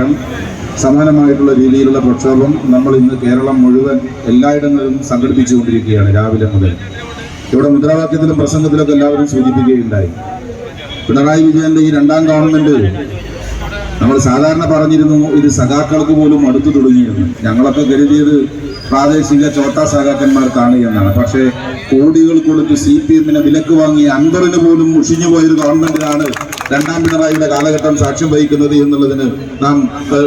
പ്രകാരം സമാനമായിട്ടുള്ള രീതിയിലുള്ള പ്രക്ഷോഭം നമ്മൾ ഇന്ന് കേരളം മുഴുവൻ എല്ലായിടങ്ങളിലും സംഘടിപ്പിച്ചുകൊണ്ടിരിക്കുകയാണ്. രാവിലെ മുതൽ ഇവിടെ മുദ്രാവാക്യത്തിലും പ്രസംഗത്തിലൊക്കെ എല്ലാവരും സൂചിപ്പിക്കുകയുണ്ടായി. പിണറായി വിജയന്റെ ഈ രണ്ടാം ഗവൺമെന്റ് നമ്മൾ സാധാരണ പറഞ്ഞിരുന്നു ഇത് സഖാക്കൾക്ക് പോലും അടുത്തു തുടങ്ങിയിരുന്നു. ഞങ്ങളൊക്കെ കരുതിയത് പ്രാദേശിക ചോട്ടാ സഖാക്കന്മാർക്കാണ് എന്നാണ്. പക്ഷേ കോടികൾ കൊടുത്ത് CPM-നെ വിലക്ക് വാങ്ങി അൻവറിന് പോലും മുഷിഞ്ഞു പോയൊരു ഗവൺമെന്റിനാണ് രണ്ടാം പിണറായിയുടെ കാലഘട്ടം സാക്ഷ്യം വഹിക്കുന്നത് എന്നുള്ളതിന് നാം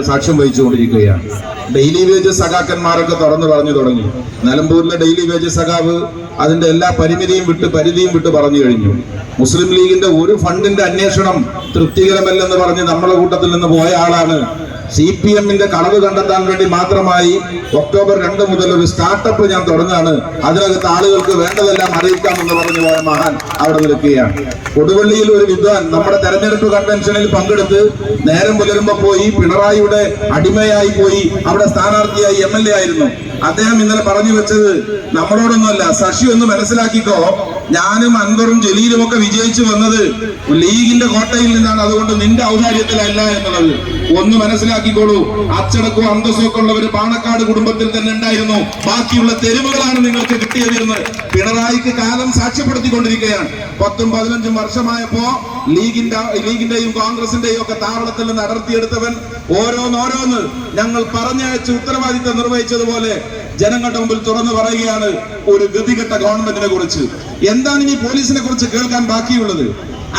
സാക്ഷ്യം വഹിച്ചുകൊണ്ടിരിക്കുകയാണ്. ഡെയിലി വേജസ് സഖാക്കന്മാരൊക്കെ തുറന്നു പറഞ്ഞു തുടങ്ങി. നിലമ്പൂരിലെ ഡെയിലി വേജസ് സഖാവ് അതിന്റെ എല്ലാ പരിധിയും വിട്ട് പറഞ്ഞു കഴിഞ്ഞു. മുസ്ലിം ലീഗിന്റെ ഒരു ഫണ്ടിന്റെ അന്വേഷണം തൃപ്തികരമല്ലെന്ന് പറഞ്ഞ് നമ്മളെ കൂട്ടത്തിൽ നിന്ന് പോയ ആളാണ്. CPM-ന്റെ കളവ് കണ്ടെത്താൻ വേണ്ടി മാത്രമായി ഒക്ടോബർ 2 മുതൽ ഒരു സ്റ്റാർട്ടപ്പ് ഞാൻ തുടങ്ങാണ്, അതിനകത്ത് ആളുകൾക്ക് വേണ്ടതെല്ലാം അറിയിക്കാമെന്ന് പറഞ്ഞു പോയ മഹാൻ അവിടെ നിൽക്കുകയാണ്. കൊടുവള്ളിയിൽ ഒരു വിദ്വാൻ നമ്മുടെ തെരഞ്ഞെടുപ്പ് കൺവെൻഷനിൽ പങ്കെടുത്ത് നേരം പുലരുമ്പോ പോയി പിണറായിയുടെ അടിമയായി പോയി അവിടെ സ്ഥാനാർത്ഥിയായി MLA ആയിരുന്നു. അദ്ദേഹം ഇന്നലെ പറഞ്ഞു വെച്ചത് നമ്മളോടൊന്നുമല്ല, ശശി ഒന്ന് മനസ്സിലാക്കിക്കോ, ഞാനും അൻവറും ജലീലും ഒക്കെ വിജയിച്ചു വന്നത് ലീഗിന്റെ കോട്ടയിൽ നിന്നാണ്, അതുകൊണ്ട് നിന്റെ ഔദാര്യത്തിലല്ല എന്നുള്ളത് ഒന്ന് മനസ്സിലാക്കിക്കോളൂ. അച്ചടക്കവും അന്തസ്സും ഒക്കെ ഉള്ളവര് പാണക്കാട് കുടുംബത്തിൽ തന്നെ ഉണ്ടായിരുന്നു. ബാക്കിയുള്ള തെരുവുകളാണ് നിങ്ങൾക്ക് കിട്ടിയതെന്ന് പിണറായിക്ക് കാലം സാക്ഷ്യപ്പെടുത്തിക്കൊണ്ടിരിക്കുകയാണ്. 10-15 വർഷമായപ്പോ ലീഗിന്റെയും കോൺഗ്രസിന്റെയും ഒക്കെ താവളത്തിൽ നിന്ന് അടർത്തിയെടുത്തവൻ ഓരോന്നോരോന്ന് ഞങ്ങൾ പറഞ്ഞയച്ച് ഉത്തരവാദിത്തം നിർവഹിച്ചതുപോലെ ജനങ്ങളുടെ മുമ്പിൽ തുറന്നു പറയുകയാണ് ഒരു ഗതികെട്ട ഗവൺമെന്റിനെ കുറിച്ച്. എന്താണ് ഇനി പോലീസിനെ കുറിച്ച് കേൾക്കാൻ ബാക്കിയുള്ളത്?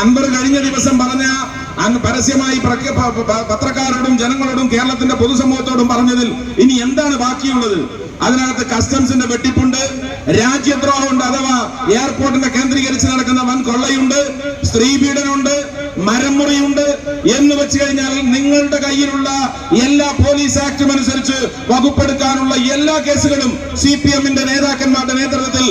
അൻവർ കഴിഞ്ഞ ദിവസം പറഞ്ഞ പരസ്യമായി പത്രക്കാരോടും ജനങ്ങളോടും കേരളത്തിന്റെ പൊതുസമൂഹത്തോടും പറഞ്ഞതിൽ ഇനി എന്താണ് ബാക്കിയുള്ളത്? അതിനകത്ത് കസ്റ്റംസിന്റെ വെട്ടിപ്പുണ്ട്, രാജ്യദ്രോഹമുണ്ട്, അഥവാ എയർപോർട്ടിനെ കേന്ദ്രീകരിച്ച് നടക്കുന്ന വൻ കൊള്ളയുണ്ട്, സ്ത്രീപീഡനമുണ്ട്, മരമുറിയുണ്ട് എന്ന് വെച്ച് കഴിഞ്ഞാൽ നിങ്ങളുടെ കയ്യിലുള്ള എല്ലാ പോലീസ് ആക്ടും അനുസരിച്ച് വകുപ്പെടുക്കാനുള്ള എല്ലാ കേസുകളും CPM-ന്റെ നേതാക്കന്മാരുടെ നേതൃത്വത്തിൽ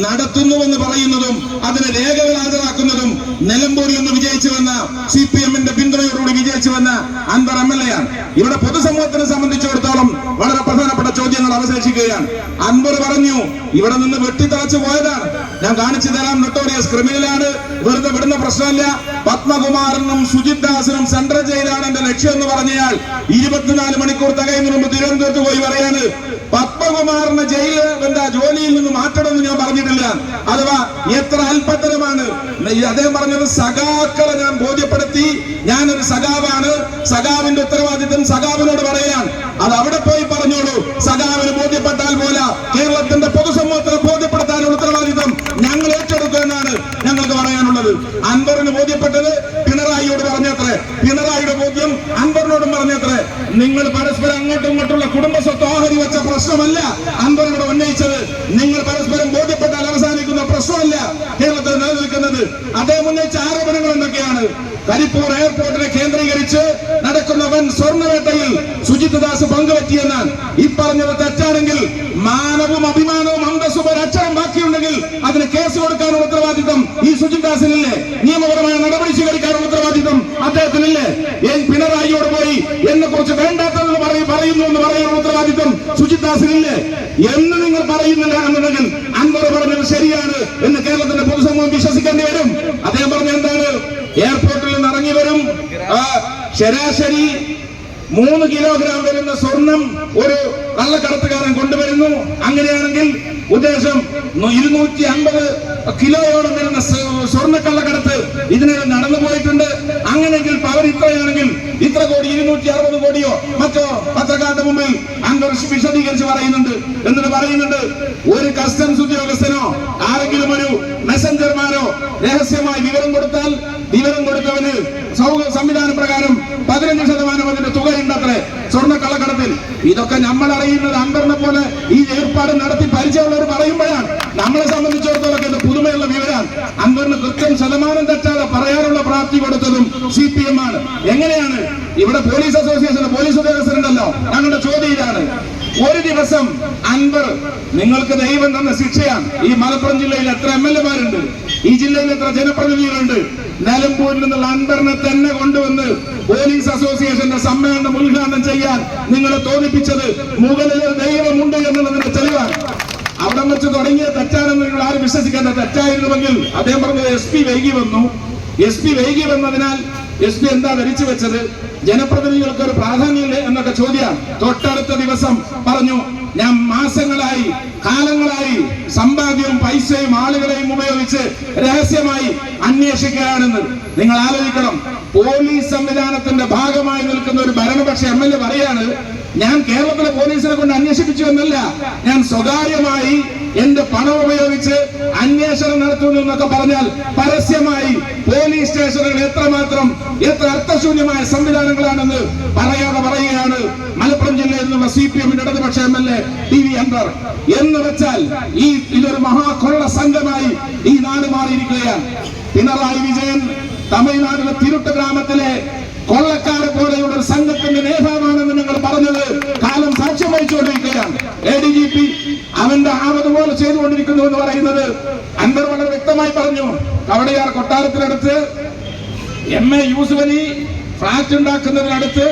നടത്തുന്നുവെന്ന് പറയുന്നതും അതിന് രേഖകൾ ഹാജരാക്കുന്നതും നിലമ്പൂരിൽ നിന്ന് വിജയിച്ചു വന്ന CPM-ന്റെ പിന്തുണയോടുകൂടി വിജയിച്ചു വന്ന അൻവർ MLA ആണ്. ഇവിടെ പൊതുസമൂഹത്തിനെ സംബന്ധിച്ചിടത്തോളം വളരെ പ്രധാനപ്പെട്ട ചോദ്യങ്ങൾ അവശേഷിക്കുകയാണ്. അൻവർ പറഞ്ഞു ഇവിടെ നിന്ന് വെട്ടിത്തളച്ചു പോയതാണ്, ഞാൻ കാണിച്ചു തരാം, നൊട്ടോറിയസ് ക്രിമിനലാണ്, വെറുതെ വിടുന്ന പ്രശ്നമല്ല, പത്മകുമാറിനും സുജിത് ദാസിനും സെൻട്രൽ ജയിലാണ് എന്റെ ലക്ഷ്യം എന്ന് പറഞ്ഞാൽ 24 മണിക്കൂർ തികയുന്നതിന് മുമ്പ് തിരുവനന്തപുരത്ത് പോയി പറയാണ് പത്മകുമാറിനെ ജോലിയിൽ നിന്ന് മാറ്റണമെന്ന് ഞാൻ പറഞ്ഞിട്ടില്ല. അഥവാ എത്ര അല്പത്തരമാണ് അദ്ദേഹം പറഞ്ഞത്. സഖാക്കളെ ഞാൻ ബോധ്യപ്പെടുത്തി, ഞാനൊരു സഖാവാണ്, സഖാവിന്റെ ഉത്തരവാദിത്വം സഖാവിനോട് പറയാൻ, അത് അവിടെ പോയി പറഞ്ഞോളൂ. സഖാവിന് ബോധ്യപ്പെട്ടാൽ പോലെ കേരളത്തിന്റെ പൊതുസമൂഹത്തിന് ബോധ്യപ്പെടുത്താനുള്ള ഉത്തരവാദിത്വം ഞങ്ങൾ ഏറ്റെടുക്കും എന്നാണ് ഞങ്ങൾക്ക് പറയാനുള്ളത്. അൻവറിന് ബോധ്യപ്പെട്ടത് പിണറായിയോട് പറഞ്ഞത്രേ, പിണറായിയുടെ ബോധ്യം അൻവറിനോടും പറഞ്ഞത്രേ. നിങ്ങൾ പരസ്പരം അങ്ങോട്ടും ഇങ്ങോട്ടുള്ള കുടുംബ സ്വത്ത് ഓഹരി വെച്ച പ്രശ്നമല്ല അൻവറിനോട് ഉന്നയിച്ചത്, നിങ്ങൾ പരസ്പരം ബോധ്യപ്പെട്ടാൽ അവസാനിക്കുന്ന പ്രശ്നമല്ല കേരളത്തിൽ നിലനിൽക്കുന്നത്. അദ്ദേഹം ഉന്നയിച്ച ആരോപണങ്ങൾ എന്തൊക്കെയാണ്? കരിപ്പൂർ എയർപോർട്ടിനെ കേന്ദ്രീകരിച്ച് നടക്കുന്ന വൻ സ്വർണ്ണവേട്ടയിൽ സുജിത് ദാസ് പങ്കുപറ്റിയെന്നാണ്. ഈ പറഞ്ഞത് തെറ്റാണെങ്കിൽ മാനവും അഭിമാനവും അന്തസ്സും ഒരക്ഷരം ബാക്കിയുണ്ടെങ്കിൽ അതിന് കേസ് കൊടുക്കാനുള്ള ഉത്തരവാദിത്തം ഈ സുജിത് ദാസിനില്ലേ? നിയമപരമായ നടപടി സ്വീകരിക്കാനുള്ള ഉത്തരവാദിത്തം അദ്ദേഹത്തിനില്ലേ? പിണറായിയോട് പോയി എന്നെ കുറിച്ച് വേണ്ടാത്തതെന്ന് പറയുന്നു എന്ന് പറയാനുള്ള ഉത്തരവാദിത്തം സുജിത് ദാസിനില്ലേ എന്ന് നിങ്ങൾ പറയുന്നില്ല എന്നുണ്ടെങ്കിൽ അൻവർ പറഞ്ഞത് ശരിയാണ് എന്ന് കേരളത്തിന്റെ പൊതുസമൂഹം വിശ്വസിക്കേണ്ടി വരും. അദ്ദേഹം പറഞ്ഞ എന്താണ്? എയർപോർട്ടിൽ നിന്ന് ഇറങ്ങി വരും ശരാശരി 3 കിലോഗ്രാം വരുന്ന സ്വർണം ഒരു കള്ളക്കടത്തുകാരൻ കൊണ്ടുവരുന്നു. അങ്ങനെയാണെങ്കിൽ ഉദ്ദേശം 250 കിലോയോളം വരുന്ന സ്വർണ്ണക്കള്ളക്കടത്ത് ഇതിനെ നടന്നു പോയിട്ടുണ്ട്. അങ്ങനെയെങ്കിൽ പവർ ഇത്രയാണെങ്കിൽ ഇത്ര കോടി, 260 കോടിയോ മറ്റോ പത്രക്കാരുടെ മുമ്പിൽ അൻവർ വിശദീകരിച്ച് പറയുന്നുണ്ട്. എന്നിട്ട് പറയുന്നുണ്ട് ഒരു കസ്റ്റംസ് ഉദ്യോഗസ്ഥനോ ആരെങ്കിലും ഒരു മെസഞ്ചർമാരോ രഹസ്യമായി വിവരം കൊടുത്താൽ വിവരം കൊടുത്തവന് സംവിധാന പ്രകാരം 15% അതിന്റെ തുകയുണ്ടത്രേ സ്വർണ്ണക്കള്ളക്കടത്തിൽ. ഇതൊക്കെ നമ്മൾ അറിയുന്നത് അൻവറിനെ പോലെ ഈ ഏർപ്പാട് നടത്തി പരിചയമുള്ളവർ പറയുമ്പോഴാണ്. നമ്മളെ സംബന്ധിച്ചിടത്തോളം ഇത് പുതുമയുള്ള വിവരമാണ്. അൻവറിന് കൃത്യം ശതമാനം തെറ്റാതെ പറയാനുള്ള പ്രാപ്തി കൊടുത്തതും CPM ആണ്. എങ്ങനെയാണ്? ഇവിടെ പോലീസ് അസോസിയേഷന്റെ പോലീസ് ഉദ്യോഗസ്ഥരുണ്ടല്ലോ, ഞങ്ങളുടെ ചോദ്യം ഇതാണ്. ഒരു ദിവസം അൻവർ നിങ്ങൾക്ക് ദൈവം തന്ന ശിക്ഷയാണ്. ഈ മലപ്പുറം ജില്ലയിൽ എത്ര MLA-മാരുണ്ട്, ഈ ജില്ലയിൽ എത്ര ജനപ്രതിനിധികളുണ്ട്? നിലമ്പൂരിൽ നിന്നുള്ള അൻവറിനെ തന്നെ കൊണ്ടുവന്ന് പോലീസ് അസോസിയേഷന്റെ സമ്മേളനം ഉദ്ഘാടനം ചെയ്യാൻ നിങ്ങളെ തോന്നിപ്പിച്ചത് മുകളിൽ ദൈവമുണ്ട് എന്നുള്ളതിന്റെ തെളിവാണ്. അവിടെ വെച്ച് തുടങ്ങിയ തെറ്റാണെന്ന് നിങ്ങൾ ആരും വിശ്വസിക്കേണ്ട. തെറ്റായിരുന്നുവെങ്കിൽ അദ്ദേഹം പറഞ്ഞത് SP വൈകി വന്നു. SP വൈകി വന്നതിനാൽ SP എന്താ ധരിച്ചു വെച്ചത്? ജനപ്രതിനിധികൾക്ക് ഒരു പ്രാധാന്യമില്ലേ എന്നൊക്കെ ചോദ്യം. തൊട്ടടുത്ത ദിവസം പറഞ്ഞു, ഞാൻ മാസങ്ങളായി കാലങ്ങളായി സമ്പാദ്യവും പൈസയും ആളുകളെയും ഉപയോഗിച്ച് രഹസ്യമായി അന്വേഷിക്കുകയാണെന്ന്. നിങ്ങൾ ആലോചിക്കണം, പോലീസ് സംവിധാനത്തിന്റെ ഭാഗമായി നിൽക്കുന്ന ഒരു ഭരണപക്ഷ MLA പറയാണ്, ഞാൻ കേരളത്തിലെ പോലീസിനെ കൊണ്ട് അന്വേഷിപ്പിച്ചു എന്നല്ല, ഞാൻ സ്വകാര്യമായി എന്റെ പണം ഉപയോഗിച്ച് അന്വേഷണം നടത്തുന്നു എന്നൊക്കെ പറഞ്ഞാൽ പരസ്യമായി പോലീസ് സ്റ്റേഷനുകൾ എത്ര അർത്ഥശൂന്യമായ സംവിധാനങ്ങളാണെന്ന് പറയാതെ പറയുകയാണ് മലപ്പുറം ജില്ലയിൽ നിന്നുള്ള CPM-ന്റെ ഇടതുപക്ഷ MLA TV അൻവർ. എന്ന് വെച്ചാൽ ഇതൊരു മഹാകൊള്ള സംഘമായി ഈ നാട് മാറിയിരിക്കുകയാണ്. പിണറായി വിജയൻ തമിഴ്നാട്ടിലെ തിരുട്ട് ഗ്രാമത്തിലെ കൊള്ളക്കാരെ പോലെയുള്ള ഒരു സംഘത്തിന്റെ നേതാവാണെന്ന് നിങ്ങൾ പറഞ്ഞത് കാലം സാക്ഷ്യം വഹിച്ചുകൊണ്ടിരിക്കുകയാണ്. ADGP അവന്റെ ആവതുപോലെ ചെയ്തുകൊണ്ടിരിക്കുന്നു എന്ന് പറയുന്നത് അൻവർ വളരെ വ്യക്തമായി പറഞ്ഞു. കവടിയാർ കൊട്ടാരത്തിനടുത്ത് MA യൂസുഫ് അലി ഫ്ലാറ്റ് ഉണ്ടാക്കുന്നതിനടുത്ത്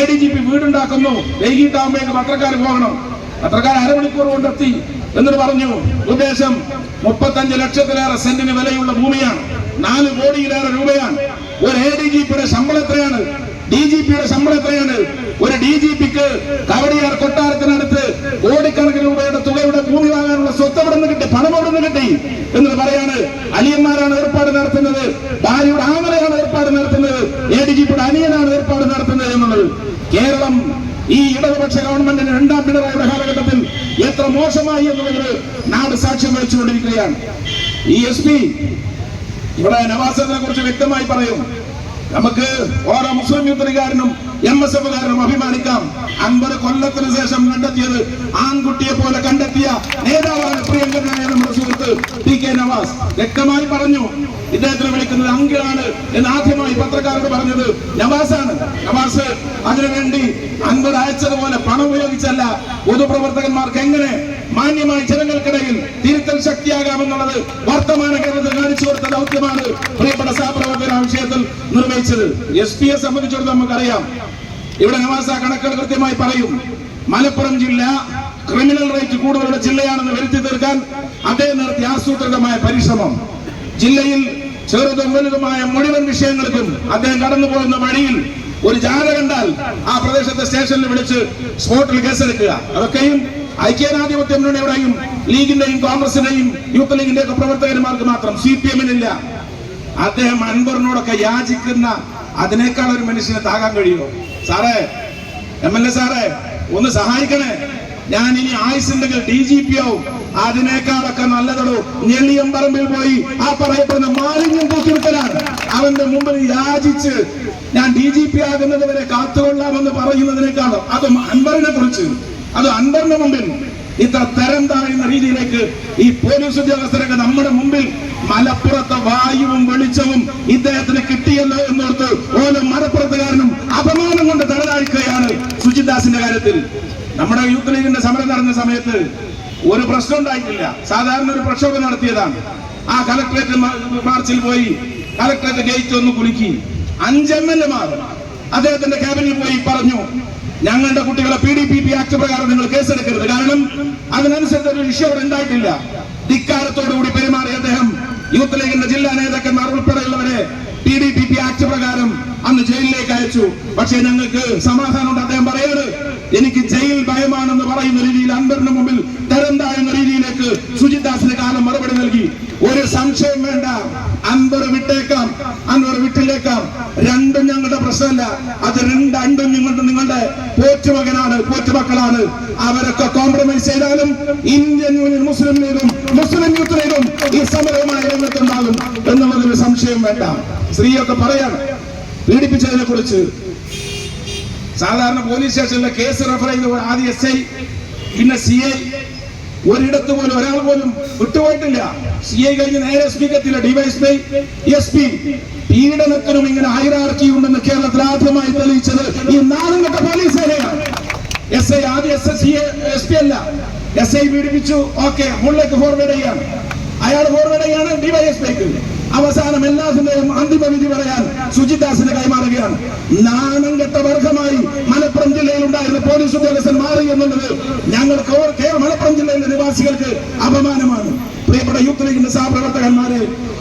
ADGP വീടുണ്ടാക്കുന്നു. വൈകിട്ടാകുമ്പോഴേക്ക് പത്രക്കാർ പോകണം. പത്രക്കാർ അരമണിക്കൂർ കൊണ്ടെത്തി എന്നിട്ട് പറഞ്ഞു, ഉദ്ദേശം 35 ലക്ഷത്തിലേറെ സെന്റിന് വിലയുള്ള ഭൂമിയാണ്, 4 കോടിയിലേറെ രൂപയാണ്. ഒരു ADGP-യുടെ ശമ്പളം എത്രയാണ്? DGP-യുടെ ശമ്പളം എത്രയാണ്? ഒരു DGP-ക്ക് കവടിയാർ കൊട്ടാരത്തിനടുത്ത് കോടിക്കണക്കിന് രൂപയുടെ തുകയുടെ ഭൂമി വാങ്ങാനുള്ള സ്വത്ത് എവിടെ നിന്ന് കിട്ടി, പണം എവിടെ നിന്ന് കിട്ടി എന്ന് പറയാണ്. അലിയന്മാരാണ് ഏർപ്പാട് നടത്തുന്നത്, ഭാര്യയുടെ ആമലയാണ് ഏർപ്പാട് നടത്തുന്നത്, ADGP-യുടെ അനിയനാണ് ഏർപ്പാട് നടത്തുന്നത് എന്നുള്ളത്. കേരളം ഈ ഇടതുപക്ഷ ഗവൺമെന്റിന് 2ാം പിണറായിയുടെ കാലഘട്ടത്തിൽ എത്ര മോശമായി എന്നുള്ളത് നാട് സാക്ഷ്യം വഹിച്ചുകൊണ്ടിരിക്കുകയാണ്. ഈ SP ഇവിടെ നവാസിനെ കുറിച്ച് വ്യക്തമായി പറയും. നമുക്ക് ഓരോ മുസ്ലിം യൂത്തുകാരനും MSF-കാരനും അഭിമാനിക്കാം. 50 കൊല്ലത്തിന് ശേഷം കണ്ടെത്തിയത് ആൺകുട്ടിയെ പോലെ കണ്ടെത്തിയ നേതാവാണ് പ്രിയങ്കരനായ നമ്മുടെ സുഹൃത്ത് TK നവാസ്. വ്യക്തമായി പറഞ്ഞു, ഇദ്ദേഹത്തിന് വിളിക്കുന്നത് അങ്കിളാണ് എന്ന് ആദ്യമായി പത്രക്കാരോട് പറഞ്ഞത് നവാസാണ്. നവാസ് അതിനുവേണ്ടി അൻവർ അയച്ചതുപോലെ പണം ഉപയോഗിച്ചല്ല, പൊതുപ്രവർത്തകന്മാർക്ക് എങ്ങനെ മാന്യമായി ജനങ്ങൾക്കിടയിൽ തിരുത്തൽ ശക്തിയാകാമെന്നുള്ളത് വർത്തമാന കേരളത്തിൽ കാണിച്ചു കൊടുത്ത ദൗത്യമാണ് പ്രിയപ്പെട്ട സഹപ്രവർത്തകർ ആ വിഷയത്തിൽ നിർവഹിച്ചത്. SP-യെ സംബന്ധിച്ചിടത്തോളം നമുക്കറിയാം, ഇവിടെ നവാസ കണക്കുകൾ കൃത്യമായി പറയും. മലപ്പുറം ജില്ല ക്രിമിനൽ റേറ്റ് കൂടുതലുള്ള ജില്ലയാണെന്ന് വരുത്തി തീർക്കാൻ അദ്ദേഹം നടത്തിയ ആസൂത്രിതമായ പരിശ്രമം. ജില്ലയിൽ ചെറുതും വലുതുമായ മുഴുവൻ വിഷയങ്ങൾക്കും അദ്ദേഹം കടന്നു പോകുന്ന വഴിയിൽ ഒരു ജാഥ കണ്ടാൽ ആ പ്രദേശത്തെ സ്റ്റേഷനിൽ വിളിച്ച് സ്പോട്ടിൽ കേസെടുക്കുക. അതൊക്കെയും ഐക്യജനാധിപത്യ മുന്നണിയുടെയും ലീഗിന്റെയും കോൺഗ്രസിന്റെയും യൂത്ത് ലീഗിന്റെ ഒക്കെ പ്രവർത്തകന്മാർക്ക് മാത്രം, CPM-നില്ല. അദ്ദേഹം അൻവറിനോടൊക്കെ യാചിക്കുന്ന അതിനേക്കാൾ ഒരു മനുഷ്യനെ താകാൻ കഴിയുമോ? സാറേ, MLA സാറേ, ഒന്ന് സഹായിക്കണേ, ഞാൻ ഇനി ആയുസുണ്ടെങ്കിൽ DGP-യാവും, അതിനേക്കാളൊക്കെ നല്ലതോ ഞെളിയമ്പറമ്പിൽ പോയി ആ പറയപ്പെടുന്ന മാലിന്യം തൂക്കിയെടുക്കലാണ്. അവന്റെ മുമ്പിൽ യാചിച്ച് ഞാൻ DGP ആകുന്നത് വരെ കാത്തുകൊള്ളാമെന്ന് പറയുന്നതിനേക്കാളും അതും അൻവറിനെ കുറിച്ച്, അത് അൻവറിന്റെ മുമ്പിൽ ഇത്ര തരം താഴുന്ന രീതിയിലേക്ക് ഈ പോലീസ് ഉദ്യോഗസ്ഥരൊക്കെ നമ്മുടെ മുമ്പിൽ മലപ്പുറത്തെ വായുവും വെളിച്ചവും ഇദ്ദേഹത്തിന് കിട്ടിയല്ലോ എന്നോർത്ത് ഓരോ മലപ്പുറത്തുകാരനും അപമാനം കൊണ്ട് തലതാഴ്ക്കുകയാണ്. സുജിത് ദാസിന്റെ കാര്യത്തിൽ നമ്മുടെ യൂത്ത് ലീഗിന്റെ സമരം നടന്ന സമയത്ത് ഒരു പ്രശ്നം ഉണ്ടായിട്ടില്ല. സാധാരണ ഒരു പ്രക്ഷോഭം നടത്തിയതാണ്. ആ കലക്ടറേറ്റ് മാർച്ചിൽ പോയി കലക്ടറേറ്റ് ഗേറ്റ് ഒന്ന് കുലുക്കി. 5 MLA-മാർ അദ്ദേഹത്തിന്റെ ക്യാബിനിൽ പോയി പറഞ്ഞു, ഞങ്ങളുടെ കുട്ടികളെ PDPP ആക്ട് പ്രകാരം നിങ്ങൾ കേസെടുക്കരുത്, കാരണം അതിനനുസരിച്ച് ഒരു വിഷയം അവിടെ ഉണ്ടായിട്ടില്ല. ധിക്കാരത്തോടുകൂടി പെരുമാറിയ അദ്ദേഹം യൂത്ത് ലീഗിന്റെ ജില്ലാ നേതാക്കന്മാർ ഉൾപ്പെടെയുള്ളവരെ PDPP ആക്ട് പ്രകാരം അന്ന് ജയിലിലേക്ക് അയച്ചു. പക്ഷേ ഞങ്ങൾക്ക് സമാധാനമുണ്ട്. അദ്ദേഹം പറയാണ്, എനിക്ക് ജയിൽ ഭയമാണെന്ന് പറയുന്ന രീതിയിൽ അൻവറിന് മുമ്പിൽ തരം താഴുന്ന രീതിയിലേക്ക് സുജിത് ദാസിന്റെ കാലം മറുപടി നൽകി. ഒരു സംശയം വേണ്ട, അൻവർ വിട്ടേക്കാം, അൻവർ വിട്ടിലേക്കാം, രണ്ടും ഞങ്ങളുടെ പ്രശ്നമല്ല. അത് രണ്ടും നിങ്ങളുടെ പോറ്റുമകനാണ്, പോറ്റുമക്കളാണ്. അവരൊക്കെ കോംപ്രമൈസ് ചെയ്താലും ഇന്ത്യൻ യൂണിയൻ മുസ്ലിം ലീഗും മുസ്ലിം യൂത്ത് ലീഗും ഈ സമരവുമായി രംഗത്തുണ്ടാകും എന്നുള്ളതിന് സംശയം വേണ്ട. സ്ത്രീയൊക്കെ പറയാണ് പീഡിപ്പിച്ചതിനെ കുറിച്ച്. സാധാരണ പോലീസ് സ്റ്റേഷനിലെ കേസ് റെഫർ ചെയ്ത് ആദ്യം SI, പിന്നെ CI, ഒരിടത്ത് പോലും ഒരാൾ പോലും വിട്ടുപോയിട്ടില്ല. CI കഴിഞ്ഞ് നേരെ SP-ക്ക് എത്തില്ല, DYSP, SP. പീഡനത്തിനും ഇങ്ങനെ ഹൈറാർക്കി ഉണ്ടെന്ന് കേരളത്തിൽ ആദ്യമായി തെളിയിച്ചത് ഈ നാളുകെട്ട പോലീസ് സേനയാണ്. SI ആദ്യം SP അല്ല, SI പീഡിപ്പിച്ചു, ഓക്കെ, മുകളിലേക്ക് ഫോർവേഡ് ചെയ്യാണ്, അയാൾ ഫോർവേഡ് ചെയ്യാണ് DYSP-ക്ക്. അവസാനം എല്ലാത്തിന്റെയും അന്തിമ വിധി പറയാൻ സുജിത് ദാസിനെ കൈമാറുകയാണ്. നാണം കെട്ട വർഗമായി മലപ്പുറം ജില്ലയിൽ ഉണ്ടായിരുന്ന പോലീസ് ഉദ്യോഗസ്ഥൻ മാറി എന്നുള്ളത് ഞങ്ങൾക്ക് മലപ്പുറം ജില്ലയിലെ നിവാസികൾക്ക് അപമാനമാണ്. പ്രിയപ്പെട്ട യൂത്ത് ലീഗിന്റെ സഹപ്രവർത്തകന്മാരെ,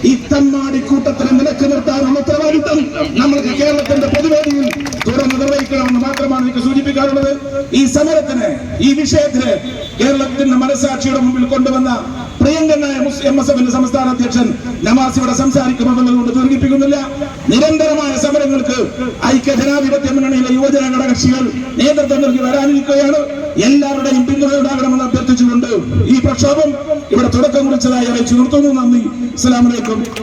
ഈ തമ്മാടി കൂട്ടത്തിന് നിലക്ക് നിർത്താനുള്ള ഉത്തരവാദിത്തം നമ്മൾക്ക് കേരളത്തിന്റെ പൊതുവേദിയിൽ തുടർന്ന് നിർവഹിക്കണമെന്ന് മാത്രമാണ് എനിക്ക് സൂചിപ്പിക്കാറുള്ളത്. ഈ സമരത്തിന്, ഈ വിഷയത്തിന് കേരളത്തിന്റെ മനസാക്ഷിയുടെ മുമ്പിൽ കൊണ്ടുവന്ന പ്രിയങ്കനായ MSFന്റെ സംസ്ഥാന അധ്യക്ഷൻ നവാസ് ഇവിടെ സംസാരിക്കുമെന്നുള്ളതുകൊണ്ട് ദീർഘിപ്പിക്കുന്നില്ല. നിരന്തരമായ സമരങ്ങൾക്ക് ഐക്യ ജനാധിപത്യ മുന്നണിയിലെ യുവജന ഘടകകക്ഷികൾ നേതൃത്വം നൽകി വരാനിരിക്കുകയാണ്. എല്ലാവരുടെയും പിന്തുണയുണ്ടാകണമെന്ന് അഭ്യർത്ഥിച്ചുകൊണ്ട് ഈ പ്രക്ഷോഭം ഇവിടെ തുടക്കം കുറിച്ചതായി അറിയിച്ചു നിർത്തുന്നു. നന്ദി. അസ്സലാമു അലൈക്കും.